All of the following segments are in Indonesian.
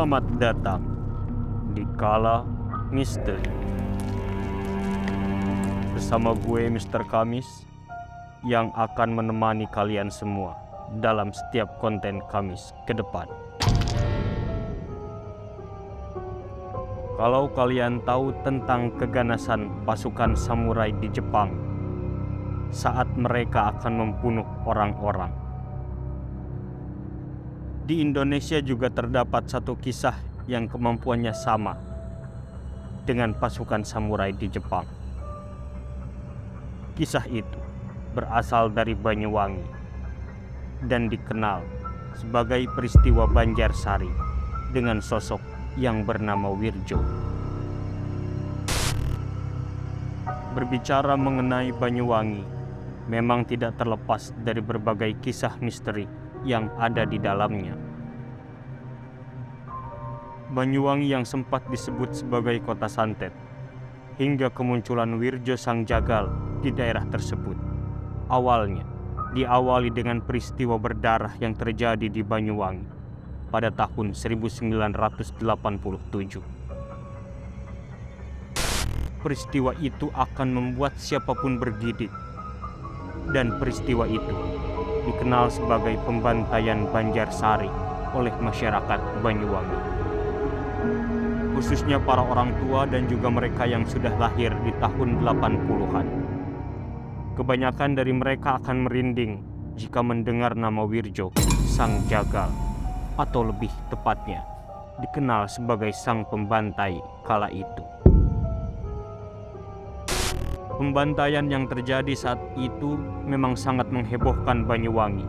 Selamat datang di Kala Misteri bersama gue Mr. Kamis yang akan menemani kalian semua dalam setiap konten Kamis ke depan. Kalau kalian tahu tentang keganasan pasukan samurai di Jepang saat mereka akan membunuh orang-orang, di Indonesia juga terdapat satu kisah yang kemampuannya sama dengan pasukan samurai di Jepang. Kisah itu berasal dari Banyuwangi dan dikenal sebagai peristiwa Banjarsari dengan sosok yang bernama Wirjo. Berbicara mengenai Banyuwangi memang tidak terlepas dari berbagai kisah misteri yang ada di dalamnya. Banyuwangi yang sempat disebut sebagai kota santet hingga kemunculan Wirjo Sang Jagal di daerah tersebut awalnya diawali dengan peristiwa berdarah yang terjadi di Banyuwangi pada tahun 1987. Peristiwa itu akan membuat siapapun bergidik, dan peristiwa itu dikenal sebagai pembantaian Banjarsari oleh masyarakat Banyuwangi, khususnya para orang tua dan juga mereka yang sudah lahir di tahun 80-an. Kebanyakan dari mereka akan merinding jika mendengar nama Wirjo Sang Jagal, atau lebih tepatnya dikenal sebagai sang pembantai kala itu. Pembantaian yang terjadi saat itu memang sangat menghebohkan Banyuwangi.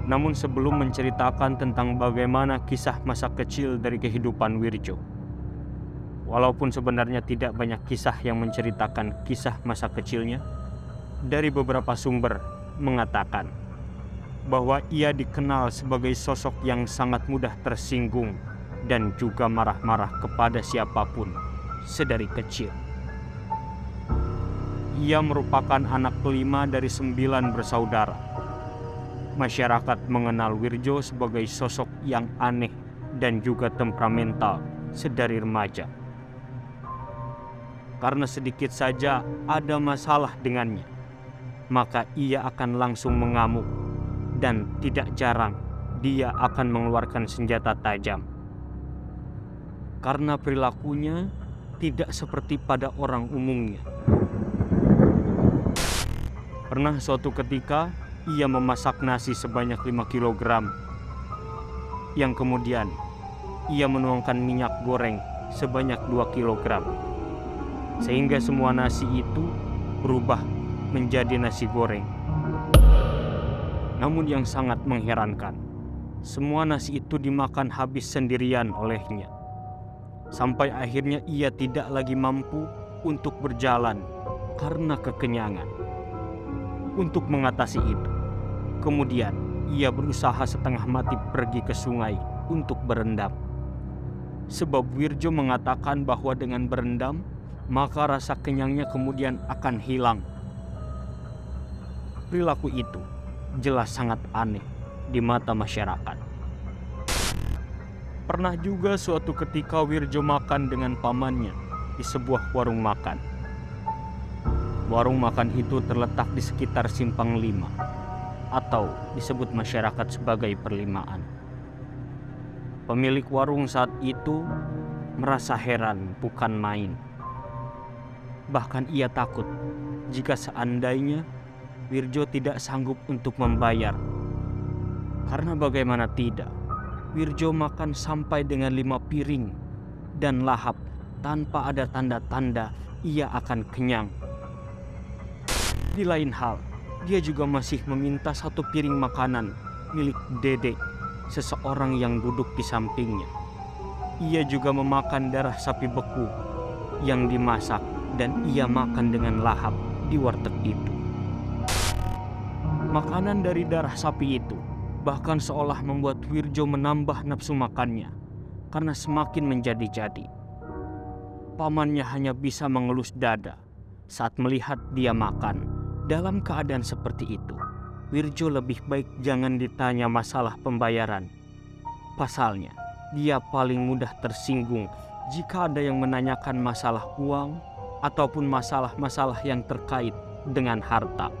Namun sebelum menceritakan tentang bagaimana kisah masa kecil dari kehidupan Wirjo, walaupun sebenarnya tidak banyak kisah yang menceritakan kisah masa kecilnya, dari beberapa sumber mengatakan bahwa ia dikenal sebagai sosok yang sangat mudah tersinggung dan juga marah-marah kepada siapapun sedari kecil. Ia merupakan anak kelima dari 9 bersaudara. Masyarakat mengenal Wirjo sebagai sosok yang aneh dan juga temperamental sedari remaja. Karena sedikit saja ada masalah dengannya, maka ia akan langsung mengamuk, dan tidak jarang dia akan mengeluarkan senjata tajam. Karena perilakunya tidak seperti pada orang umumnya. Pernah suatu ketika ia memasak nasi sebanyak 5 kg, yang kemudian ia menuangkan minyak goreng sebanyak 2 kg, sehingga semua nasi itu berubah menjadi nasi goreng. Namun yang sangat mengherankan, semua nasi itu dimakan habis sendirian olehnya, sampai akhirnya ia tidak lagi mampu untuk berjalan karena kekenyangan. Untuk mengatasi itu, kemudian ia berusaha setengah mati pergi ke sungai untuk berendam. Sebab Wirjo mengatakan bahwa dengan berendam, maka rasa kenyangnya kemudian akan hilang. Perilaku itu jelas sangat aneh di mata masyarakat. Pernah juga suatu ketika Wirjo makan dengan pamannya di sebuah warung makan. Warung makan itu terletak di sekitar Simpang 5, atau disebut masyarakat sebagai Perlimaan. Pemilik warung saat itu merasa heran bukan main. Bahkan ia takut jika seandainya Wirjo tidak sanggup untuk membayar. Karena bagaimana tidak, Wirjo makan sampai dengan 5 piring dan lahap tanpa ada tanda-tanda ia akan kenyang. Di lain hal, dia juga masih meminta 1 piring makanan milik Dede, seseorang yang duduk di sampingnya. Ia juga memakan darah sapi beku yang dimasak dan ia makan dengan lahap di warteg itu. Makanan dari darah sapi itu bahkan seolah membuat Wirjo menambah nafsu makannya karena semakin menjadi-jadi. Pamannya hanya bisa mengelus dada saat melihat dia makan. Dalam keadaan seperti itu, Wirjo lebih baik jangan ditanya masalah pembayaran. Pasalnya, dia paling mudah tersinggung jika ada yang menanyakan masalah uang ataupun masalah-masalah yang terkait dengan harta.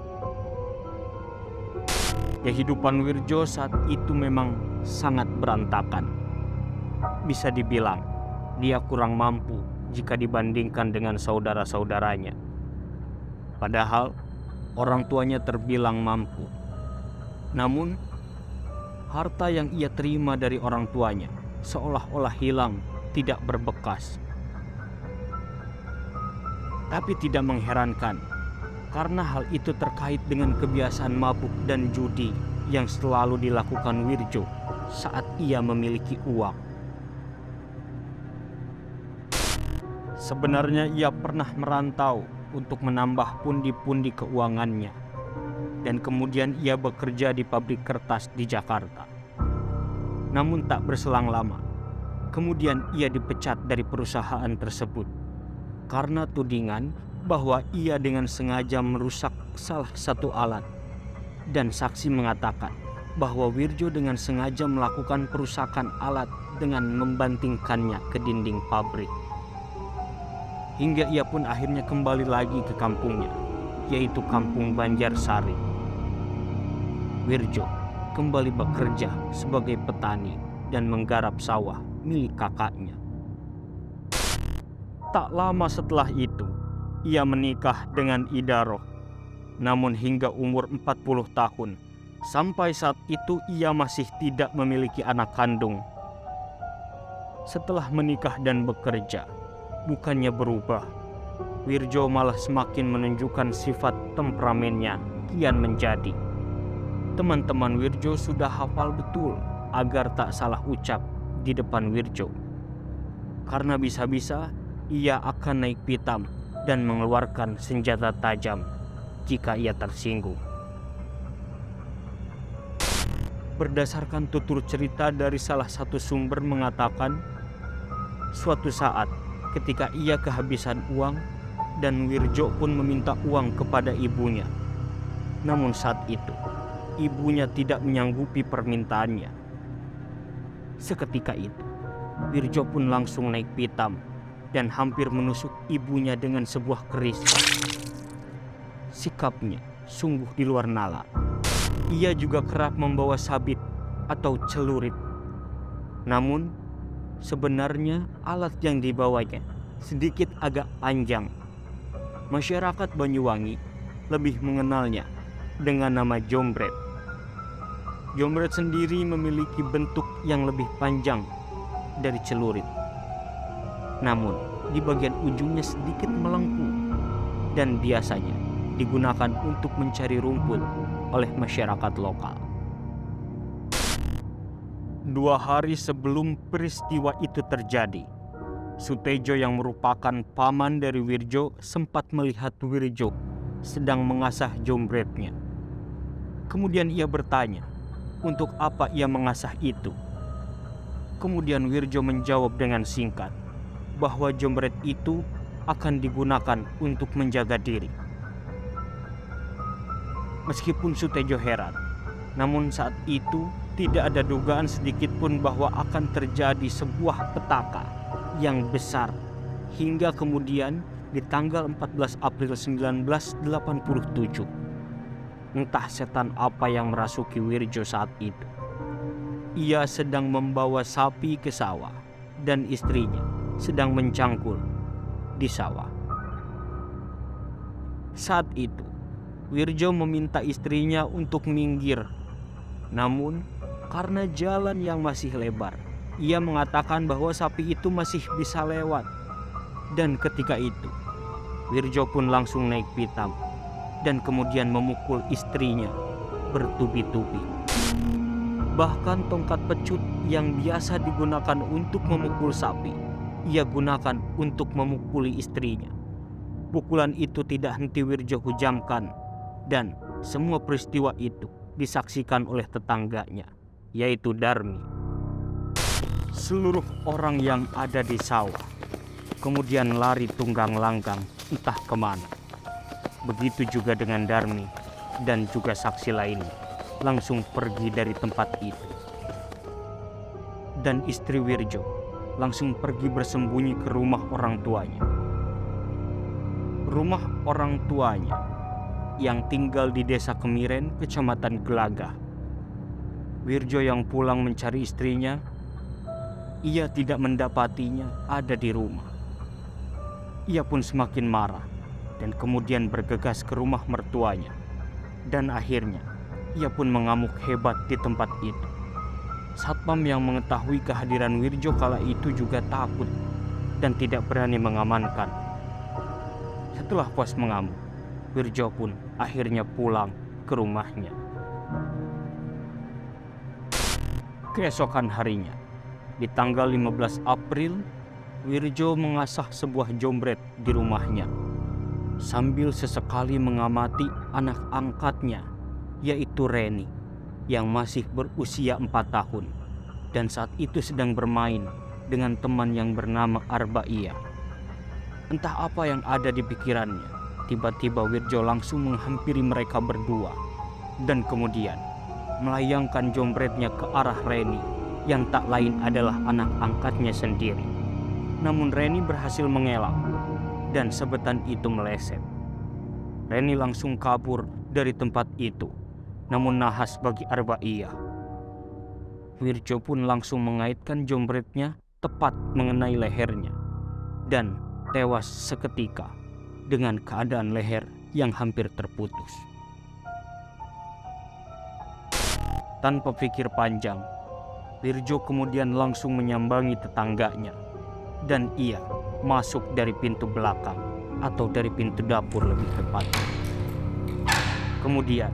Kehidupan Wirjo saat itu memang sangat berantakan. Bisa dibilang, dia kurang mampu jika dibandingkan dengan saudara-saudaranya. Padahal, orang tuanya terbilang mampu. Namun, harta yang ia terima dari orang tuanya seolah-olah hilang, tidak berbekas. Tapi tidak mengherankan, karena hal itu terkait dengan kebiasaan mabuk dan judi yang selalu dilakukan Wirjo saat ia memiliki uang. Sebenarnya ia pernah merantau untuk menambah pundi-pundi keuangannya, dan kemudian ia bekerja di pabrik kertas di Jakarta. Namun tak berselang lama, kemudian ia dipecat dari perusahaan tersebut karena tudingan bahwa ia dengan sengaja merusak salah satu alat, dan saksi mengatakan bahwa Wirjo dengan sengaja melakukan perusakan alat dengan membantingkannya ke dinding pabrik. Hingga ia pun akhirnya kembali lagi ke kampungnya, yaitu kampung Banjarsari. Wirjo kembali bekerja sebagai petani dan menggarap sawah milik kakaknya. Tak lama setelah itu, ia menikah dengan Idaroh. Namun hingga umur 40 tahun, sampai saat itu ia masih tidak memiliki anak kandung. Setelah menikah dan bekerja, bukannya berubah, Wirjo malah semakin menunjukkan sifat temperamennya kian menjadi. Teman-teman Wirjo sudah hafal betul agar tak salah ucap di depan Wirjo, karena bisa-bisa ia akan naik pitam dan mengeluarkan senjata tajam jika ia tersinggung. Berdasarkan tutur cerita dari salah satu sumber mengatakan, suatu saat ketika ia kehabisan uang dan Wirjo pun meminta uang kepada ibunya. Namun saat itu, ibunya tidak menyanggupi permintaannya. Seketika itu, Wirjo pun langsung naik pitam dan hampir menusuk ibunya dengan sebuah keris. Sikapnya sungguh di luar nalar. Ia juga kerap membawa sabit atau celurit. Namun, sebenarnya alat yang dibawanya sedikit agak panjang. Masyarakat Banyuwangi lebih mengenalnya dengan nama jombret. Jombret sendiri memiliki bentuk yang lebih panjang dari celurit. Namun, di bagian ujungnya sedikit melengkung dan biasanya digunakan untuk mencari rumput oleh masyarakat lokal. 2 hari sebelum peristiwa itu terjadi, Sutejo yang merupakan paman dari Wirjo sempat melihat Wirjo sedang mengasah jombretnya. Kemudian ia bertanya, untuk apa ia mengasah itu? Kemudian Wirjo menjawab dengan singkat, bahwa jombret itu akan digunakan untuk menjaga diri. Meskipun Sutejo heran, namun saat itu tidak ada dugaan sedikit pun bahwa akan terjadi sebuah petaka yang besar hingga kemudian di tanggal 14 April 1987. Entah setan apa yang merasuki Wirjo saat itu. Ia sedang membawa sapi ke sawah dan istrinya sedang mencangkul di sawah. Saat itu, Wirjo meminta istrinya untuk minggir. Namun, karena jalan yang masih lebar, ia mengatakan bahwa sapi itu masih bisa lewat. Dan ketika itu, Wirjo pun langsung naik pitam dan kemudian memukul istrinya bertubi-tubi. Bahkan tongkat pecut yang biasa digunakan untuk memukul sapi, ia gunakan untuk memukuli istrinya. Pukulan itu tidak henti Wirjo hujamkan, dan semua peristiwa itu disaksikan oleh tetangganya, yaitu Darmi. Seluruh orang yang ada di sawah kemudian lari tunggang langgang entah kemana. Begitu juga dengan Darmi dan juga saksi lainnya langsung pergi dari tempat itu. dan istri Wirjo langsung pergi bersembunyi ke rumah orang tuanya. Rumah orang tuanya yang tinggal di Desa Kemiren, Kecamatan Gelagah. Wirjo yang pulang mencari istrinya, ia tidak mendapatinya ada di rumah. Ia pun semakin marah dan kemudian bergegas ke rumah mertuanya. Dan akhirnya ia pun mengamuk hebat di tempat itu. Satpam yang mengetahui kehadiran Wirjo kala itu juga takut dan tidak berani mengamankan. Setelah puas mengamuk, Wirjo pun akhirnya pulang ke rumahnya. Keesokan harinya, di tanggal 15 April, Wirjo mengasah sebuah jombret di rumahnya sambil sesekali mengamati anak angkatnya, yaitu Reni, yang masih berusia 4 tahun dan saat itu sedang bermain dengan teman yang bernama Arba'iyah. Entah apa yang ada di pikirannya, tiba-tiba Wirjo langsung menghampiri mereka berdua dan kemudian melayangkan jombretnya ke arah Reni yang tak lain adalah anak angkatnya sendiri. Namun Reni berhasil mengelak dan sebetan itu meleset. Reni langsung kabur dari tempat itu, namun nahas bagi Arba'iyah. Wirjo pun langsung mengaitkan jombretnya tepat mengenai lehernya dan tewas seketika dengan keadaan leher yang hampir terputus. Tanpa pikir panjang, Wirjo kemudian langsung menyambangi tetangganya dan ia masuk dari pintu belakang atau dari pintu dapur lebih tepatnya. Kemudian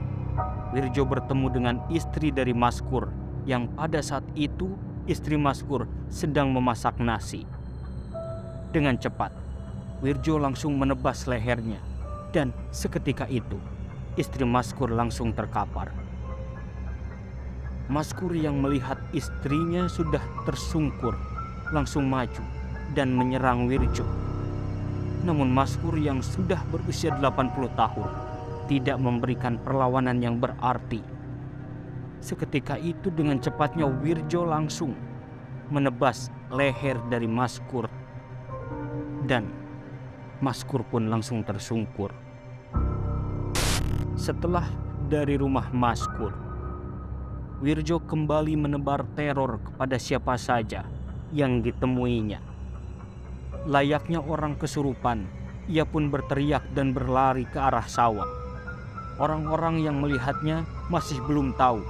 Wirjo bertemu dengan istri dari Maskur yang pada saat itu istri Maskur sedang memasak nasi. Dengan cepat, Wirjo langsung menebas lehernya dan seketika itu istri Maskur langsung terkapar. Maskur yang melihat istrinya sudah tersungkur langsung maju dan menyerang Wirjo. Namun Maskur yang sudah berusia 80 tahun tidak memberikan perlawanan yang berarti. Seketika itu dengan cepatnya Wirjo langsung menebas leher dari Maskur dan Maskur pun langsung tersungkur. Setelah dari rumah Maskur, Wirjo kembali menebar teror kepada siapa saja yang ditemuinya. Layaknya orang kesurupan, ia pun berteriak dan berlari ke arah sawah. Orang-orang yang melihatnya masih belum tahu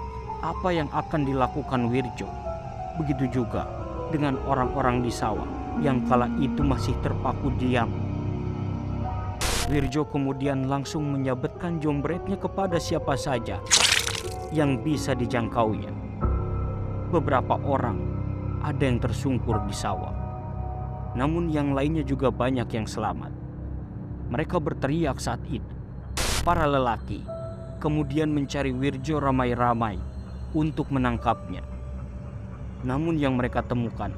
apa yang akan dilakukan Wirjo. Begitu juga dengan orang-orang di sawah yang kala itu masih terpaku diam. Wirjo kemudian langsung menyabetkan jombretnya kepada siapa saja yang bisa dijangkaunya. Beberapa orang ada yang tersungkur di sawah, namun yang lainnya juga banyak yang selamat. Mereka berteriak saat itu. Para lelaki kemudian mencari Wirjo ramai-ramai untuk menangkapnya. Namun yang mereka temukan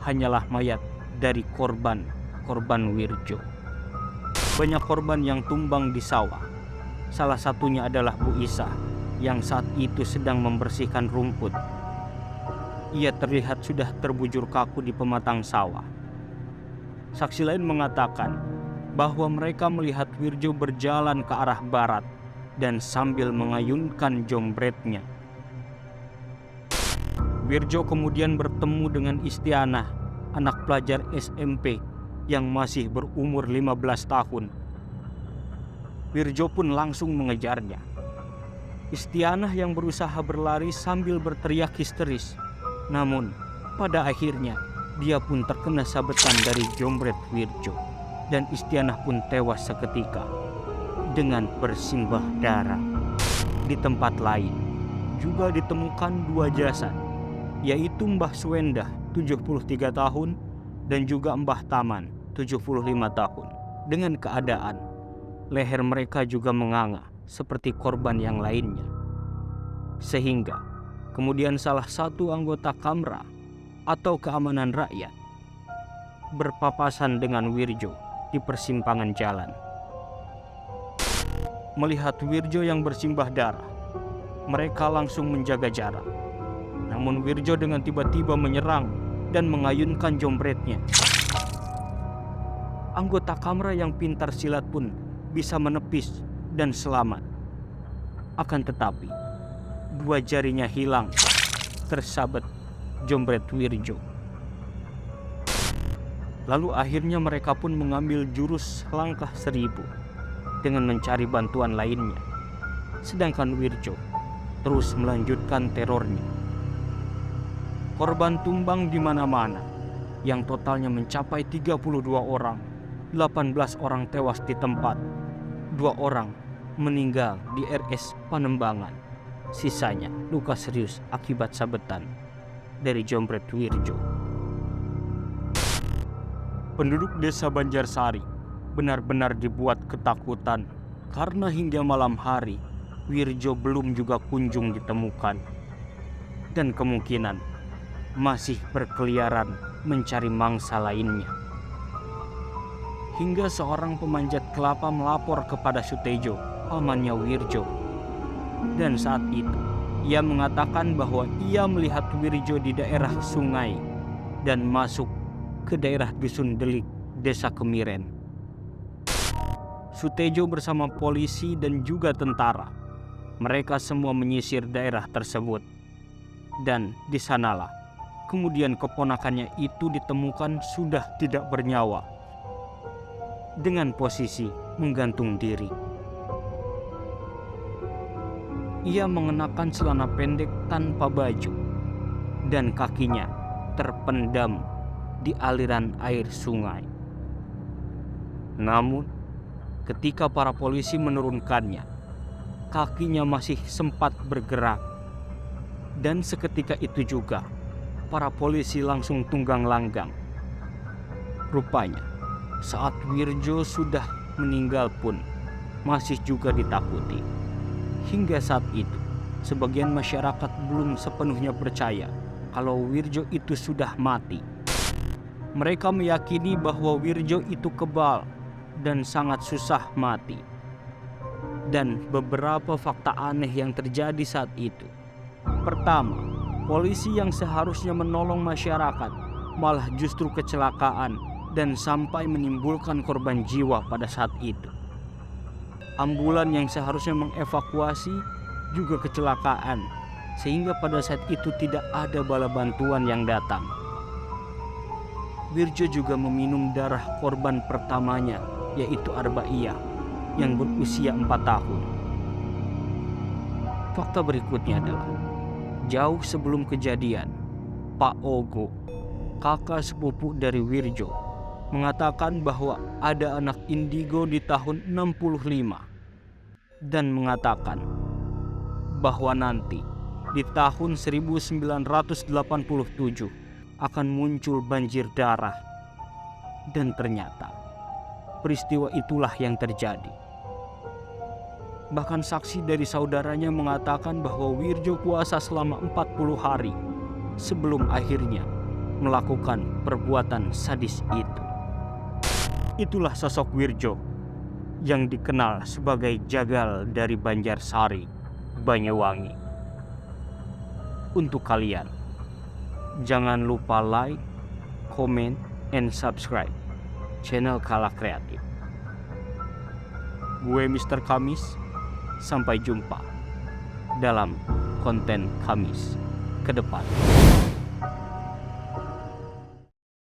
hanyalah mayat dari korban Wirjo. Banyak korban yang tumbang di sawah. Salah satunya adalah Bu Isa yang saat itu sedang membersihkan rumput. Ia terlihat sudah terbujur kaku di pematang sawah. Saksi lain mengatakan bahwa mereka melihat Wirjo berjalan ke arah barat dan sambil mengayunkan jombretnya. Wirjo kemudian bertemu dengan Istianah, anak pelajar SMP yang masih berumur 15 tahun. Wirjo pun langsung mengejarnya. Istianah yang berusaha berlari sambil berteriak histeris. Namun pada akhirnya dia pun terkena sabetan dari jombret Wirjo. Dan Istianah pun tewas seketika dengan bersimbah darah. Di tempat lain juga ditemukan 2 jasad, yaitu Mbah Suwendah 73 tahun dan juga Mbah Taman 75 tahun. Dengan keadaan leher mereka juga menganga seperti korban yang lainnya. Sehingga kemudian salah satu anggota Kamra atau keamanan rakyat berpapasan dengan Wirjo di persimpangan jalan. Melihat Wirjo yang bersimbah darah, mereka langsung menjaga jarak. Namun Wirjo dengan tiba-tiba menyerang dan mengayunkan jombretnya. Anggota Kamra yang pintar silat pun bisa menepis dan selamat. Akan tetapi, dua jarinya hilang tersabet jombret Wirjo. Lalu akhirnya mereka pun mengambil jurus langkah 1000 dengan mencari bantuan lainnya. Sedangkan Wirjo terus melanjutkan terornya. Korban tumbang di mana-mana yang totalnya mencapai 32 orang. 18 orang tewas di tempat, 2 orang meninggal di RS Panembangan. Sisanya luka serius akibat sabetan dari jombret Wirjo. Penduduk desa Banjarsari benar-benar dibuat ketakutan karena hingga malam hari Wirjo belum juga kunjung ditemukan dan kemungkinan masih berkeliaran mencari mangsa lainnya. Hingga seorang pemanjat kelapa melapor kepada Sutejo, pamannya Wirjo. Dan saat itu, ia mengatakan bahwa ia melihat Wirjo di daerah sungai dan masuk ke daerah Dusun Delik, Desa Kemiren. Sutejo bersama polisi dan juga tentara. Mereka semua menyisir daerah tersebut. Dan di sanalah, kemudian keponakannya itu ditemukan sudah tidak bernyawa, dengan posisi menggantung diri. Ia mengenakan celana pendek tanpa baju dan kakinya terpendam di aliran air sungai. Namun, ketika para polisi menurunkannya, kakinya masih sempat bergerak. Dan seketika itu juga, para polisi langsung tunggang langgang. Rupanya, saat Wirjo sudah meninggal pun masih juga ditakuti. Hingga saat itu, sebagian masyarakat belum sepenuhnya percaya kalau Wirjo itu sudah mati. Mereka meyakini bahwa Wirjo itu kebal dan sangat susah mati. Dan beberapa fakta aneh yang terjadi saat itu. Pertama, polisi yang seharusnya menolong masyarakat malah justru kecelakaan dan sampai menimbulkan korban jiwa pada saat itu. Ambulan yang seharusnya mengevakuasi juga kecelakaan, sehingga pada saat itu tidak ada bala bantuan yang datang. Wirjo juga meminum darah korban pertamanya, yaitu Arbaiyah, yang berusia 4 tahun. Fakta berikutnya adalah, jauh sebelum kejadian, Pak Ogo, kakak sepupu dari Wirjo, mengatakan bahwa ada anak indigo di tahun 65 dan mengatakan bahwa nanti di tahun 1987 akan muncul banjir darah. Dan ternyata peristiwa itulah yang terjadi. Bahkan saksi dari saudaranya mengatakan bahwa Wirjo puasa selama 40 hari sebelum akhirnya melakukan perbuatan sadis itu. Itulah sosok Wirjo yang dikenal sebagai jagal dari Banjarsari, Banyuwangi. Untuk kalian, jangan lupa like, comment, and subscribe channel Kala Kreatif. Gue Mr. Kamis, sampai jumpa dalam konten Kamis ke depan.